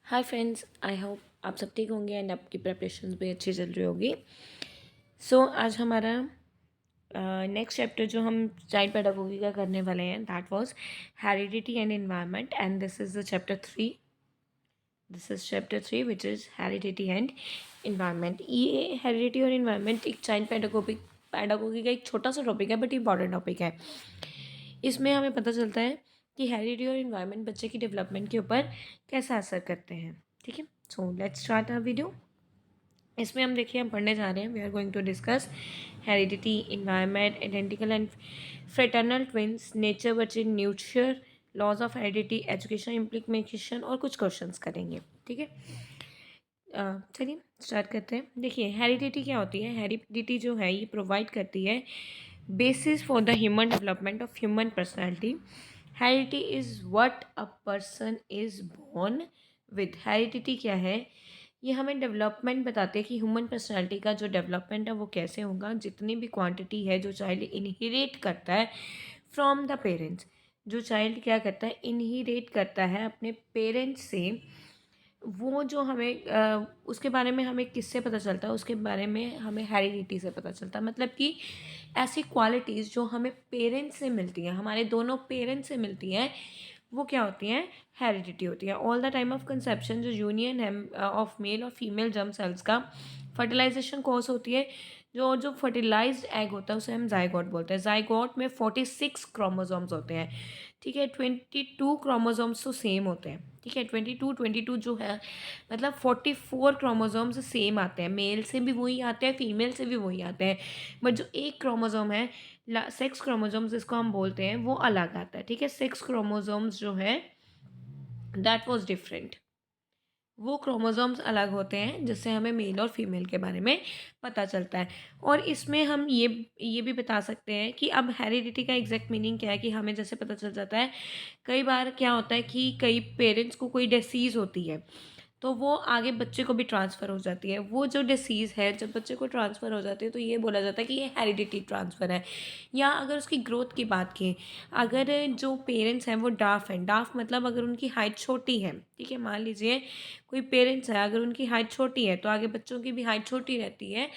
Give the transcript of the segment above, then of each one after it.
Hi friends, I hope आप सब ठीक होंगे एंड आपकी प्रिपरेशन भी अच्छी चल रही होगी। आज हमारा नेक्स्ट चैप्टर जो हम चाइल्ड पेडागोगी का करने वाले हैं that was heredity and environment and this is the chapter 3 which is heredity and environment. ये हेरिडिटी और एनवायरनमेंट एक चाइल्ड पेडागोगी का एक छोटा सा टॉपिक है बट इंपॉर्टेंट टॉपिक है। इसमें हमें पता चलता है कि हेरिडिटी और एनवायरनमेंट बच्चे की डेवलपमेंट के ऊपर कैसा असर करते हैं। ठीक है, so let's start our video. इसमें हम देखिए हम पढ़ने जा रहे हैं। We are going to discuss heredity, environment, identical and fraternal twins, nature बच्चे nurture, laws of heredity, education implementation और कुछ क्वेश्चंस करेंगे। ठीक है, चलिए स्टार्ट करते हैं। देखिए हेरिडिटी क्या होती है। हेरिडिटी जो है ये प्रोवाइड करती है basis for the human development of human personality. Heredity is what a person is born with. Heredity क्या है, ये हमें डेवलपमेंट बताते हैं कि ह्यूमन पर्सनैलिटी का जो डेवलपमेंट है वो कैसे होगा। जितनी भी क्वांटिटी है जो चाइल्ड इनहेरिट करता है फ्रॉम द पेरेंट्स, जो चाइल्ड क्या करता है इनहेरिट करता है अपने पेरेंट्स से, वो जो हमें उसके बारे में हमें किससे पता चलता है, उसके बारे में हमें हेरिडिटी से पता चलता है। मतलब कि ऐसी क्वालिटीज़ जो हमें पेरेंट्स से मिलती हैं, हमारे दोनों पेरेंट्स से मिलती हैं, वो क्या होती हैं, हेरिडिटी होती है। All the time of conception जो यूनियन है ऑफ मेल और फीमेल जर्म सेल्स का फर्टिलाइजेशन कोर्स होती है। जो फर्टिलाइज्ड एग होता है उसे हम जाइगोट बोलते हैं। जाइगोट में 46 क्रोमोसोम्स होते हैं। ठीक है, 22 क्रोमोसोम्स तो सेम होते हैं। ठीक है, 22 जो है मतलब 44 क्रोमोसोम्स सेम आते हैं। मेल से भी वही आते हैं, फीमेल से भी वही आते हैं, बट जो एक क्रोमोसोम है, सेक्स क्रोमोसोम्स जिसको हम बोलते हैं, वो अलग आता है। ठीक है, सेक्स क्रोमोसोम्स जो है दैट वाज डिफरेंट, वो क्रोमोसोम्स अलग होते हैं जिससे हमें मेल और फीमेल के बारे में पता चलता है। और इसमें हम ये भी बता सकते हैं कि अब हेरिडिटी का एग्जैक्ट मीनिंग क्या है, कि हमें जैसे पता चल जाता है कई बार क्या होता है कि कई पेरेंट्स को कोई डिसीज़ होती है तो वो आगे बच्चे को भी ट्रांसफ़र हो जाती है। वो जो डिसीज़ है जब बच्चे को ट्रांसफ़र हो जाती है तो ये बोला जाता है कि ये हेरिडिटी ट्रांसफ़र है। या अगर उसकी ग्रोथ की बात की, अगर जो पेरेंट्स हैं वो डाफ हैं, डाफ मतलब अगर उनकी हाइट छोटी है, ठीक है, मान लीजिए कोई पेरेंट्स है अगर उनकी हाइट छोटी है तो आगे बच्चों की भी हाइट छोटी रहती है,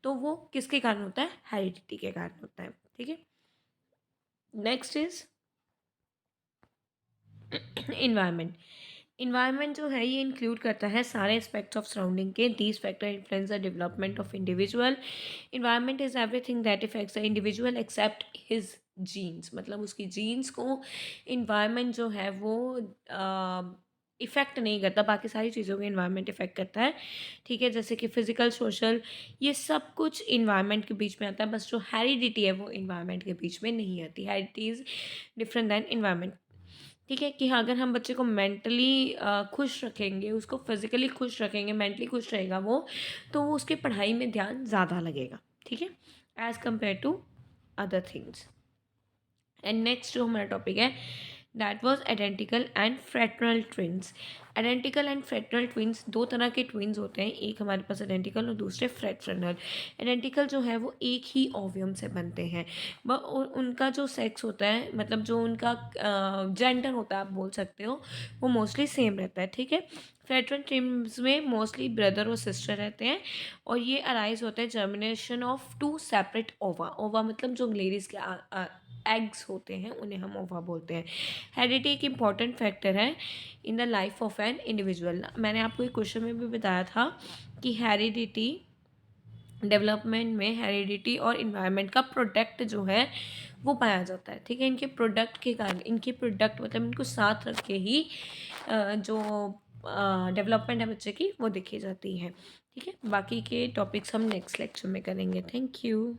तो वो किसके कारण होता है, हेरिडिटी के कारण होता है। ठीक है, नेक्स्ट इज इन्वायरमेंट। इन्वायरमेंट जो है ये इंक्लूड करता है सारे एस्पेक्ट्स ऑफ सराउंडिंग के। These factor influence the development of individual. Environment is everything that affects the individual except his genes. मतलब उसकी जीन्स को इन्वायरमेंट जो है वो इफ़ेक्ट नहीं करता, बाकी सारी चीज़ों को इन्वायरमेंट इफ़ेक्ट करता है। ठीक है, जैसे कि फिजिकल, सोशल, ये सब कुछ इन्वायरमेंट के बीच में आता है, बस जो हेरिडिटी है वो इन्वायरमेंट के बीच में नहीं आती। Heredity is different than environment. ठीक है, कि हाँ, अगर हम बच्चे को मेंटली खुश रखेंगे, उसको फिज़िकली खुश रखेंगे, मेंटली खुश रहेगा वो, तो वो उसकी पढ़ाई में ध्यान ज़्यादा लगेगा। ठीक है, as compare to other things. And next जो हमारा टॉपिक है that was identical and fraternal twins. Identical and fraternal twins, दो तरह के ट्विंस होते हैं, एक हमारे पास आइडेंटिकल और दूसरे फ्रेटर्नल। आइडेंटिकल जो है वो एक ही ओवियम से बनते हैं, उनका जो सेक्स होता है, मतलब जो उनका जेंडर होता है आप बोल सकते हो, वो मोस्टली सेम रहता है। ठीक है, फ्रेटर्नल ट्विंस में मोस्टली ब्रदर और सिस्टर रहते हैं और ये अराइज होता है जर्मिनेशन ऑफ टू सेपरेट ओवा। ओवा मतलब जो लेडीज़ के एग्स होते हैं उन्हें हम ओवा बोलते हैं। हेरिडिटी एक इम्पॉर्टेंट फैक्टर है in the life of an individual. मैंने आपको एक क्वेश्चन में भी बताया था कि हेरिडिटी डेवलपमेंट में हेरिडिटी और इन्वायरमेंट का प्रोडक्ट जो है वो पाया जाता है। ठीक है, इनके प्रोडक्ट के कारण, इनके प्रोडक्ट मतलब इनको साथ रख के ही जो डेवलपमेंट है बच्चे की वो देखी जाती है। ठीक है, बाकी के टॉपिक्स हम नेक्स्ट लेक्चर में करेंगे। Thank you.